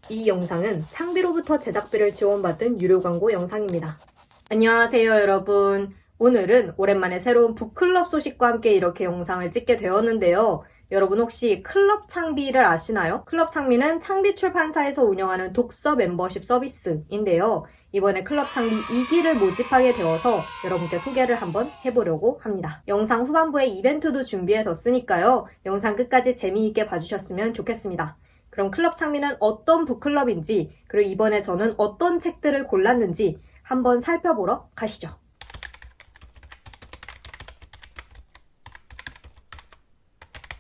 이 영상은 창비로부터 제작비를 지원받은 유료 광고 영상입니다. 안녕하세요 여러분. 오늘은 오랜만에 새로운 북클럽 소식과 함께 이렇게 영상을 찍게 되었는데요. 여러분 혹시 클럽 창비를 아시나요? 클럽 창비는 창비 출판사에서 운영하는 독서 멤버십 서비스인데요. 이번에 클럽 창비 2기를 모집하게 되어서 여러분께 소개를 한번 해보려고 합니다. 영상 후반부에 이벤트도 준비해뒀으니까요. 영상 끝까지 재미있게 봐주셨으면 좋겠습니다. 그럼 클럽 창비는 어떤 북클럽인지, 그리고 이번에 저는 어떤 책들을 골랐는지 한번 살펴보러 가시죠.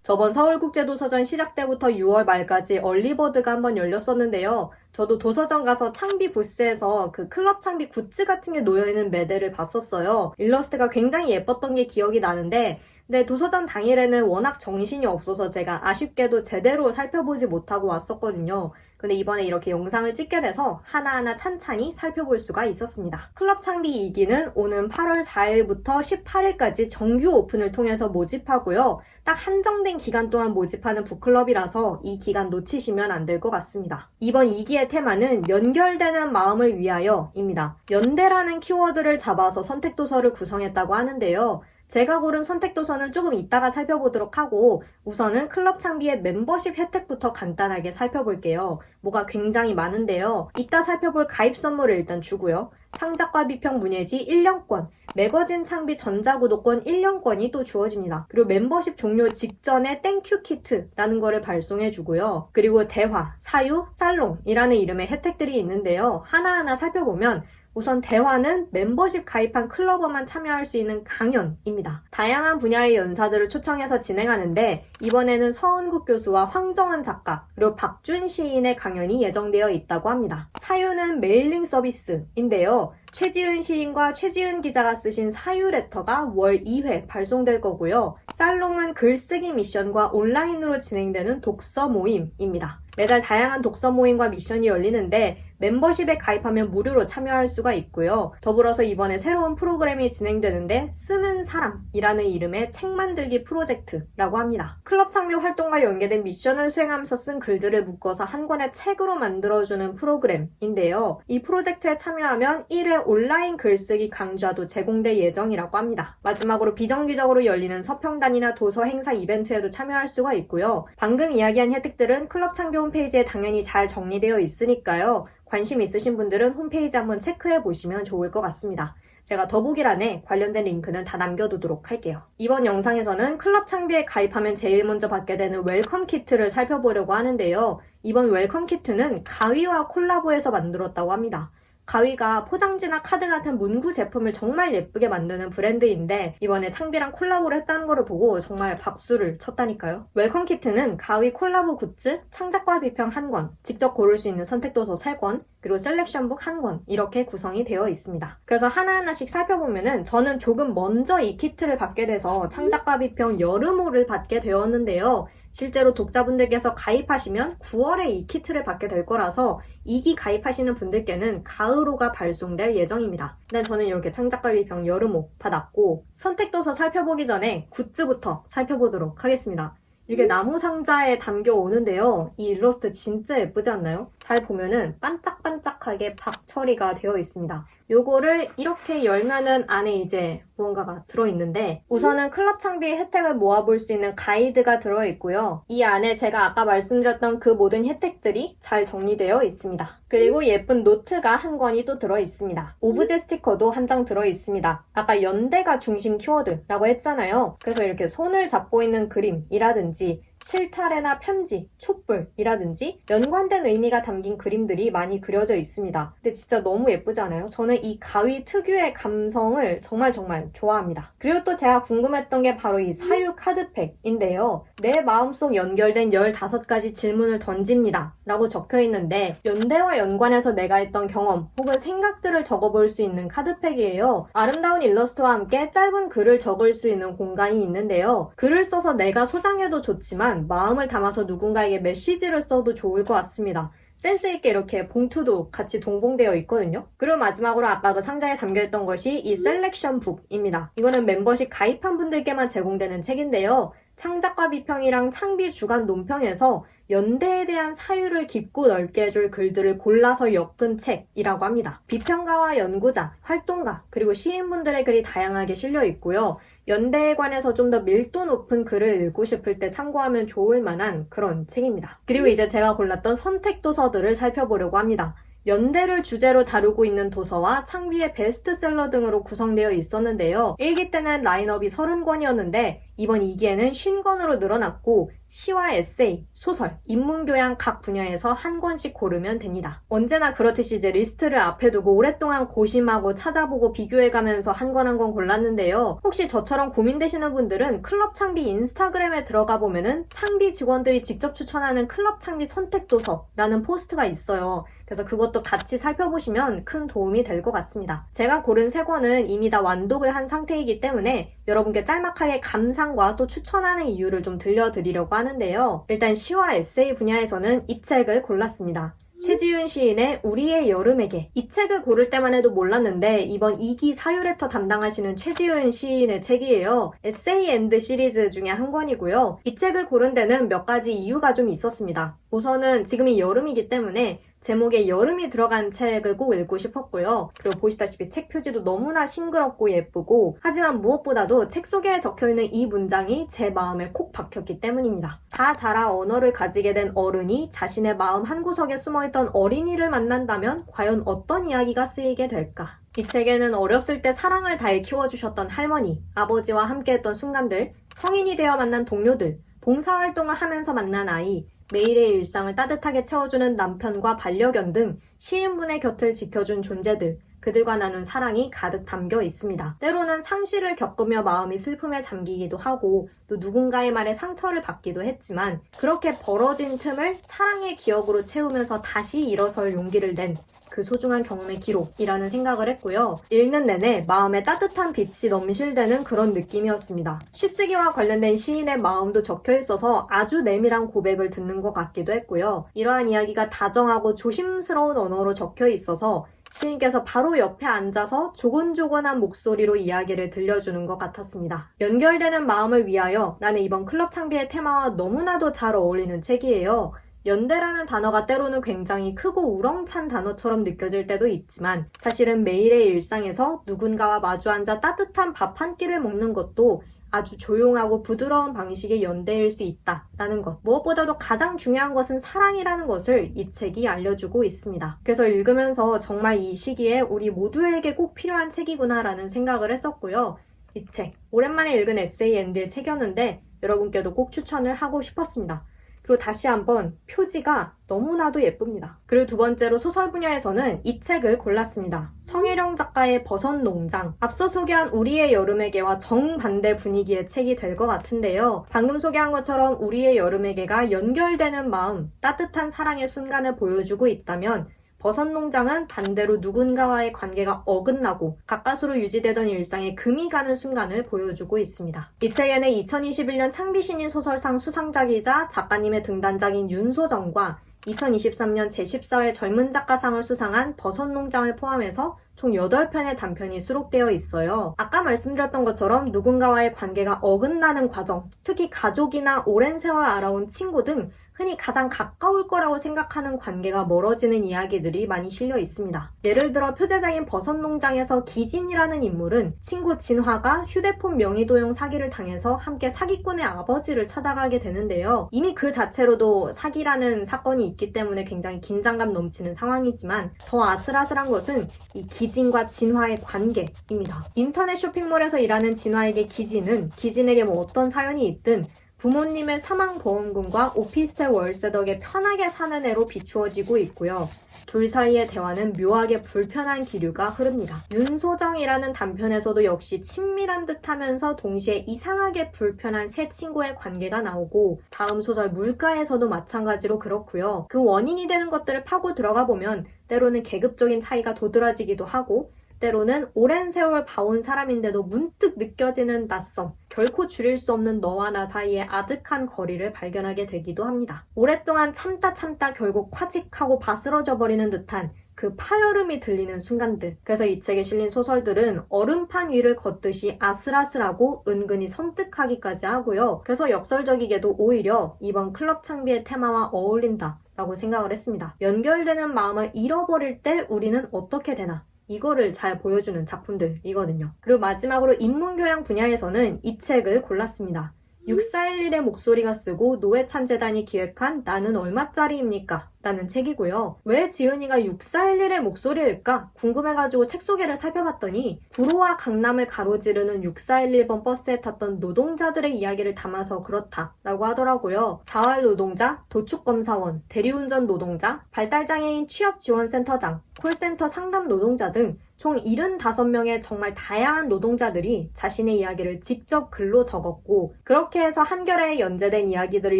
저번 서울국제도서전 시작 때부터 6월 말까지 얼리버드가 한번 열렸었는데요. 저도 도서관 가서 창비 부스에서 그 클럽 창비 굿즈 같은 게 놓여있는 매대를 봤었어요. 일러스트가 굉장히 예뻤던 게 기억이 나는데 근데 도서전 당일에는 워낙 정신이 없어서 제가 아쉽게도 제대로 살펴보지 못하고 왔었거든요. 근데 이번에 이렇게 영상을 찍게 돼서 하나하나 찬찬히 살펴볼 수가 있었습니다. 클럽 창비 2기는 오는 8월 4일부터 18일까지 정규 오픈을 통해서 모집하고요. 딱 한정된 기간 동안 모집하는 북클럽이라서 이 기간 놓치시면 안 될 것 같습니다. 이번 2기의 테마는 연결되는 마음을 위하여입니다. 연대라는 키워드를 잡아서 선택도서를 구성했다고 하는데요. 제가 고른 선택도서는 조금 이따가 살펴보도록 하고 우선은 클럽 창비의 멤버십 혜택부터 간단하게 살펴볼게요. 뭐가 굉장히 많은데요. 이따 살펴볼 가입 선물을 일단 주고요. 창작과 비평 문예지 1년권, 매거진 창비 전자구독권 1년권이 또 주어집니다. 그리고 멤버십 종료 직전에 땡큐 키트라는 거를 발송해주고요. 그리고 대화, 사유, 살롱이라는 이름의 혜택들이 있는데요. 하나하나 살펴보면 우선 대화는 멤버십 가입한 클러버만 참여할 수 있는 강연입니다. 다양한 분야의 연사들을 초청해서 진행하는데 이번에는 서은국 교수와 황정은 작가 그리고 박준 시인의 강연이 예정되어 있다고 합니다. 사유는 메일링 서비스인데요. 최지은 시인과 최지은 기자가 쓰신 사유 레터가 월 2회 발송될 거고요. 살롱은 글쓰기 미션과 온라인으로 진행되는 독서 모임입니다. 매달 다양한 독서 모임과 미션이 열리는데 멤버십에 가입하면 무료로 참여할 수가 있고요. 더불어서 이번에 새로운 프로그램이 진행되는데 쓰는 사람이라는 이름의 책 만들기 프로젝트라고 합니다. 클럽 창비 활동과 연계된 미션을 수행하면서 쓴 글들을 묶어서 한 권의 책으로 만들어주는 프로그램인데요. 이 프로젝트에 참여하면 1회 온라인 글쓰기 강좌도 제공될 예정이라고 합니다. 마지막으로 비정기적으로 열리는 서평단이나 도서 행사 이벤트에도 참여할 수가 있고요. 방금 이야기한 혜택들은 클럽 창비 홈페이지에 당연히 잘 정리되어 있으니까요. 관심 있으신 분들은 홈페이지 한번 체크해 보시면 좋을 것 같습니다. 제가 더보기란에 관련된 링크는 다 남겨두도록 할게요. 이번 영상에서는 클럽 창비에 가입하면 제일 먼저 받게 되는 웰컴 키트를 살펴보려고 하는데요. 이번 웰컴 키트는 가위와 콜라보해서 만들었다고 합니다. 가위가 포장지나 카드 같은 문구 제품을 정말 예쁘게 만드는 브랜드인데 이번에 창비랑 콜라보를 했다는 거를 보고 정말 박수를 쳤다니까요. 웰컴 키트는 가위 콜라보 굿즈, 창작과 비평 1권, 직접 고를 수 있는 선택도서 3권, 그리고 셀렉션북 1권 이렇게 구성이 되어 있습니다. 그래서 하나하나씩 살펴보면은 저는 조금 먼저 이 키트를 받게 돼서 창작과 비평 여름호를 받게 되었는데요. 실제로 독자분들께서 가입하시면 9월에 이 키트를 받게 될 거라서 2기 가입하시는 분들께는 가을호가 발송될 예정입니다. 일단 저는 이렇게 창작과 비평 여름호 받았고 선택도서 살펴보기 전에 굿즈부터 살펴보도록 하겠습니다. 이렇게 나무 상자에 담겨 오는데요. 이 일러스트 진짜 예쁘지 않나요? 잘 보면은 반짝반짝하게 박 처리가 되어 있습니다. 요거를 이렇게 열면은 안에 이제 무언가가 들어있는데 우선은 클럽 창비 혜택을 모아볼 수 있는 가이드가 들어있고요. 이 안에 제가 아까 말씀드렸던 그 모든 혜택들이 잘 정리되어 있습니다. 그리고 예쁜 노트가 한 권이 또 들어있습니다. 오브제 스티커도 한 장 들어있습니다. 아까 연대가 중심 키워드라고 했잖아요. 그래서 이렇게 손을 잡고 있는 그림이라든지 실타래나 편지, 촛불이라든지 연관된 의미가 담긴 그림들이 많이 그려져 있습니다. 근데 진짜 너무 예쁘지 않아요? 저는 이 가위 특유의 감성을 정말 좋아합니다. 그리고 또 제가 궁금했던 게 바로 이 사유 카드팩인데요. 내 마음속 연결된 15가지 질문을 던집니다. 라고 적혀 있는데 연대와 연관해서 내가 했던 경험 혹은 생각들을 적어볼 수 있는 카드팩이에요. 아름다운 일러스트와 함께 짧은 글을 적을 수 있는 공간이 있는데요. 글을 써서 내가 소장해도 좋지만 마음을 담아서 누군가에게 메시지를 써도 좋을 것 같습니다. 센스있게 이렇게 봉투도 같이 동봉되어 있거든요. 그리고 마지막으로 아까 그 상자에 담겨있던 것이 이 셀렉션 북입니다. 이거는 멤버십 가입한 분들께만 제공되는 책인데요. 창작과 비평이랑 창비 주간 논평에서 연대에 대한 사유를 깊고 넓게 해줄 글들을 골라서 엮은 책이라고 합니다. 비평가와 연구자, 활동가, 그리고 시인분들의 글이 다양하게 실려 있고요. 연대에 관해서 좀 더 밀도 높은 글을 읽고 싶을 때 참고하면 좋을 만한 그런 책입니다. 그리고 이제 제가 골랐던 선택 도서들을 살펴보려고 합니다. 연대를 주제로 다루고 있는 도서와 창비의 베스트셀러 등으로 구성되어 있었는데요. 1기 때는 라인업이 30권이었는데 이번 2기에는 50권으로 늘어났고 시와 에세이, 소설, 인문교양 각 분야에서 한 권씩 고르면 됩니다. 언제나 그렇듯이 이제 리스트를 앞에 두고 오랫동안 고심하고 찾아보고 비교해가면서 한 권 한 권 골랐는데요. 혹시 저처럼 고민되시는 분들은 클럽 창비 인스타그램에 들어가 보면은 창비 직원들이 직접 추천하는 클럽 창비 선택 도서라는 포스트가 있어요. 그래서 그것도 같이 살펴보시면 큰 도움이 될 것 같습니다. 제가 고른 3권은 이미 다 완독을 한 상태이기 때문에 여러분께 짤막하게 감상과 또 추천하는 이유를 좀 들려드리려고 하는데요. 일단 시와 에세이 분야에서는 이 책을 골랐습니다. 최지윤 시인의 우리의 여름에게. 이 책을 고를 때만 해도 몰랐는데 이번 2기 사유레터 담당하시는 최지윤 시인의 책이에요. 에세이 앤드 시리즈 중에 한 권이고요. 이 책을 고른 데는 몇 가지 이유가 좀 있었습니다. 우선은 지금이 여름이기 때문에 제목에 여름이 들어간 책을 꼭 읽고 싶었고요. 그리고 보시다시피 책 표지도 너무나 싱그럽고 예쁘고 하지만 무엇보다도 책 속에 적혀있는 이 문장이 제 마음에 콕 박혔기 때문입니다. 다 자라 언어를 가지게 된 어른이 자신의 마음 한구석에 숨어있던 어린이를 만난다면 과연 어떤 이야기가 쓰이게 될까? 이 책에는 어렸을 때 사랑을 다해 키워주셨던 할머니, 아버지와 함께했던 순간들, 성인이 되어 만난 동료들, 봉사활동을 하면서 만난 아이, 매일의 일상을 따뜻하게 채워주는 남편과 반려견 등 시인분의 곁을 지켜준 존재들, 그들과 나눈 사랑이 가득 담겨 있습니다. 때로는 상실을 겪으며 마음이 슬픔에 잠기기도 하고 또 누군가의 말에 상처를 받기도 했지만 그렇게 벌어진 틈을 사랑의 기억으로 채우면서 다시 일어설 용기를 낸 그 소중한 경험의 기록이라는 생각을 했고요. 읽는 내내 마음에 따뜻한 빛이 넘실대는 그런 느낌이었습니다. 시쓰기와 관련된 시인의 마음도 적혀 있어서 아주 내밀한 고백을 듣는 것 같기도 했고요. 이러한 이야기가 다정하고 조심스러운 언어로 적혀 있어서 시인께서 바로 옆에 앉아서 조곤조곤한 목소리로 이야기를 들려주는 것 같았습니다. 연결되는 마음을 위하여 라는 이번 클럽 창비의 테마와 너무나도 잘 어울리는 책이에요. 연대라는 단어가 때로는 굉장히 크고 우렁찬 단어처럼 느껴질 때도 있지만 사실은 매일의 일상에서 누군가와 마주 앉아 따뜻한 밥 한 끼를 먹는 것도 아주 조용하고 부드러운 방식의 연대일 수 있다라는 것. 무엇보다도 가장 중요한 것은 사랑이라는 것을 이 책이 알려주고 있습니다. 그래서 읽으면서 정말 이 시기에 우리 모두에게 꼭 필요한 책이구나라는 생각을 했었고요. 이 책, 오랜만에 읽은 에세이 앤드의 책이었는데 여러분께도 꼭 추천을 하고 싶었습니다. 그리고 다시 한번 표지가 너무나도 예쁩니다. 그리고 두 번째로 소설 분야에서는 이 책을 골랐습니다. 성혜령 작가의 버섯농장. 앞서 소개한 우리의 여름에게와 정반대 분위기의 책이 될 것 같은데요. 방금 소개한 것처럼 우리의 여름에게가 연결되는 마음, 따뜻한 사랑의 순간을 보여주고 있다면 버섯농장은 반대로 누군가와의 관계가 어긋나고 가까스로 유지되던 일상에 금이 가는 순간을 보여주고 있습니다. 이 책에는 2021년 창비신인 소설상 수상작이자 작가님의 등단작인 윤소정과 2023년 제14회 젊은 작가상을 수상한 버섯농장을 포함해서 총 8편의 단편이 수록되어 있어요. 아까 말씀드렸던 것처럼 누군가와의 관계가 어긋나는 과정, 특히 가족이나 오랜 세월 알아온 친구 등 흔히 가장 가까울 거라고 생각하는 관계가 멀어지는 이야기들이 많이 실려 있습니다. 예를 들어 표제작인 버섯농장에서 기진이라는 인물은 친구 진화가 휴대폰 명의도용 사기를 당해서 함께 사기꾼의 아버지를 찾아가게 되는데요. 이미 그 자체로도 사기라는 사건이 있기 때문에 굉장히 긴장감 넘치는 상황이지만 더 아슬아슬한 것은 이 기진과 진화의 관계입니다. 인터넷 쇼핑몰에서 일하는 진화에게 기진에게 뭐 어떤 사연이 있든 부모님의 사망보험금과 오피스텔 월세 덕에 편하게 사는 애로 비추어지고 있고요. 둘 사이의 대화는 묘하게 불편한 기류가 흐릅니다. 윤소정이라는 단편에서도 역시 친밀한 듯하면서 동시에 이상하게 불편한 세 친구의 관계가 나오고 다음 소설 물가에서도 마찬가지로 그렇고요. 그 원인이 되는 것들을 파고 들어가 보면 때로는 계급적인 차이가 도드라지기도 하고 때로는 오랜 세월 봐온 사람인데도 문득 느껴지는 낯섦, 결코 줄일 수 없는 너와 나 사이의 아득한 거리를 발견하게 되기도 합니다. 오랫동안 참다 결국 화직하고 바스러져 버리는 듯한 그 파열음이 들리는 순간들. 그래서 이 책에 실린 소설들은 얼음판 위를 걷듯이 아슬아슬하고 은근히 섬뜩하기까지 하고요. 그래서 역설적이게도 오히려 이번 클럽 창비의 테마와 어울린다 라고 생각을 했습니다. 연결되는 마음을 잃어버릴 때 우리는 어떻게 되나? 이거를 잘 보여주는 작품들이거든요. 그리고 마지막으로 인문교양 분야에서는 이 책을 골랐습니다. 6411의 목소리가 쓰고 노회찬재단이 기획한 나는 얼마짜리입니까? 라는 책이고요. 왜 지은이가 6411의 목소리일까? 궁금해가지고 책 소개를 살펴봤더니 구로와 강남을 가로지르는 6411번 버스에 탔던 노동자들의 이야기를 담아서 그렇다라고 하더라고요. 자활노동자, 도축검사원, 대리운전 노동자, 발달장애인 취업지원센터장, 콜센터 상담 노동자 등 총 75명의 정말 다양한 노동자들이 자신의 이야기를 직접 글로 적었고 그렇게 해서 한겨레에 연재된 이야기들을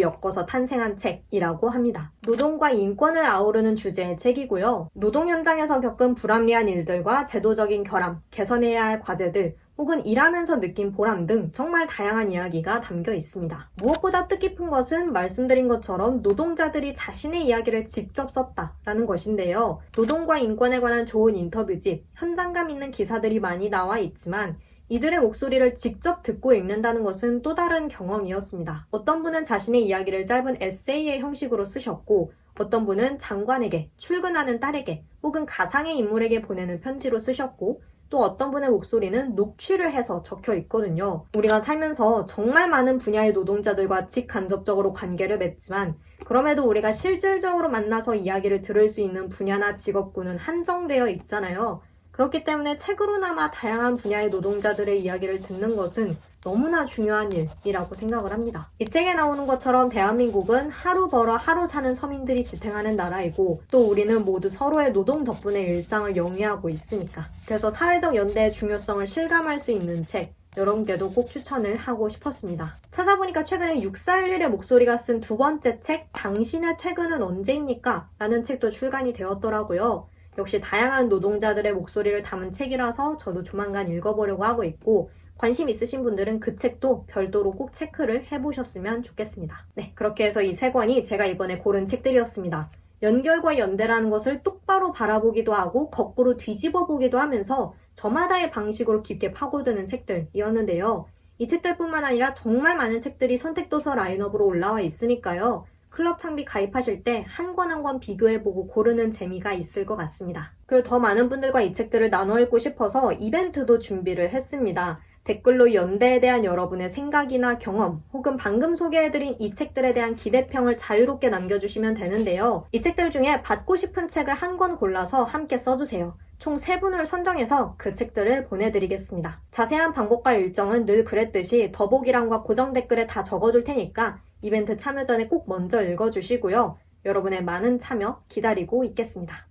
엮어서 탄생한 책이라고 합니다. 노동과 인권을 아우르는 주제의 책이고요. 노동 현장에서 겪은 불합리한 일들과 제도적인 결함, 개선해야 할 과제들, 혹은 일하면서 느낀 보람 등 정말 다양한 이야기가 담겨 있습니다. 무엇보다 뜻깊은 것은 말씀드린 것처럼 노동자들이 자신의 이야기를 직접 썼다라는 것인데요. 노동과 인권에 관한 좋은 인터뷰집, 현장감 있는 기사들이 많이 나와 있지만 이들의 목소리를 직접 듣고 읽는다는 것은 또 다른 경험이었습니다. 어떤 분은 자신의 이야기를 짧은 에세이의 형식으로 쓰셨고 어떤 분은 장관에게, 출근하는 딸에게 혹은 가상의 인물에게 보내는 편지로 쓰셨고 또 어떤 분의 목소리는 녹취를 해서 적혀 있거든요. 우리가 살면서 정말 많은 분야의 노동자들과 직간접적으로 관계를 맺지만 그럼에도 우리가 실질적으로 만나서 이야기를 들을 수 있는 분야나 직업군은 한정되어 있잖아요. 그렇기 때문에 책으로나마 다양한 분야의 노동자들의 이야기를 듣는 것은 너무나 중요한 일이라고 생각을 합니다. 이 책에 나오는 것처럼 대한민국은 하루 벌어 하루 사는 서민들이 지탱하는 나라이고 또 우리는 모두 서로의 노동 덕분에 일상을 영위하고 있으니까. 그래서 사회적 연대의 중요성을 실감할 수 있는 책, 여러분께도 꼭 추천을 하고 싶었습니다. 찾아보니까 최근에 6411의 목소리가 쓴 두 번째 책, 당신의 퇴근은 언제입니까? 라는 책도 출간이 되었더라고요. 역시 다양한 노동자들의 목소리를 담은 책이라서 저도 조만간 읽어보려고 하고 있고 관심 있으신 분들은 그 책도 별도로 꼭 체크를 해보셨으면 좋겠습니다. 네, 그렇게 해서 이 세 권이 제가 이번에 고른 책들이었습니다. 연결과 연대라는 것을 똑바로 바라보기도 하고 거꾸로 뒤집어 보기도 하면서 저마다의 방식으로 깊게 파고드는 책들이었는데요. 이 책들뿐만 아니라 정말 많은 책들이 선택도서 라인업으로 올라와 있으니까요. 클럽 창비 가입하실 때 한 권 한 권 비교해보고 고르는 재미가 있을 것 같습니다. 그리고 더 많은 분들과 이 책들을 나눠 읽고 싶어서 이벤트도 준비를 했습니다. 댓글로 연대에 대한 여러분의 생각이나 경험 혹은 방금 소개해드린 이 책들에 대한 기대평을 자유롭게 남겨주시면 되는데요. 이 책들 중에 받고 싶은 책을 한 권 골라서 함께 써주세요. 총 3분을 선정해서 그 책들을 보내드리겠습니다. 자세한 방법과 일정은 늘 그랬듯이 더보기란과 고정 댓글에 다 적어둘 테니까 이벤트 참여 전에 꼭 먼저 읽어주시고요. 여러분의 많은 참여 기다리고 있겠습니다.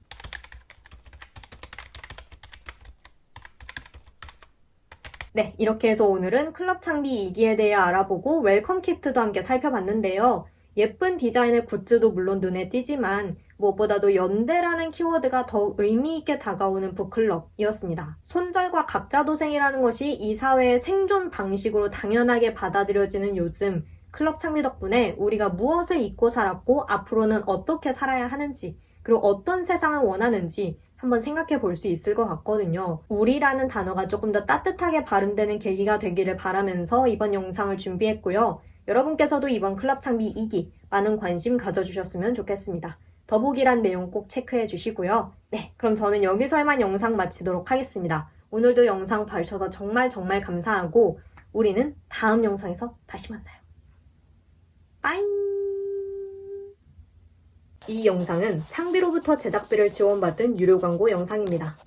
네, 이렇게 해서 오늘은 클럽 창비 2기에 대해 알아보고 웰컴 키트도 함께 살펴봤는데요. 예쁜 디자인의 굿즈도 물론 눈에 띄지만 무엇보다도 연대라는 키워드가 더욱 의미있게 다가오는 북클럽이었습니다. 손절과 각자도생이라는 것이 이 사회의 생존 방식으로 당연하게 받아들여지는 요즘 클럽 창비 덕분에 우리가 무엇을 잊고 살았고 앞으로는 어떻게 살아야 하는지 그리고 어떤 세상을 원하는지 한번 생각해 볼 수 있을 것 같거든요. 우리라는 단어가 조금 더 따뜻하게 발음되는 계기가 되기를 바라면서 이번 영상을 준비했고요. 여러분께서도 이번 클럽 창비 2기 많은 관심 가져주셨으면 좋겠습니다. 더보기란 내용 꼭 체크해 주시고요. 네, 그럼 저는 여기서만 영상 마치도록 하겠습니다. 오늘도 영상 봐주셔서 정말 감사하고 우리는 다음 영상에서 다시 만나요. 빠잉! 이 영상은 창비로부터 제작비를 지원받은 유료 광고 영상입니다.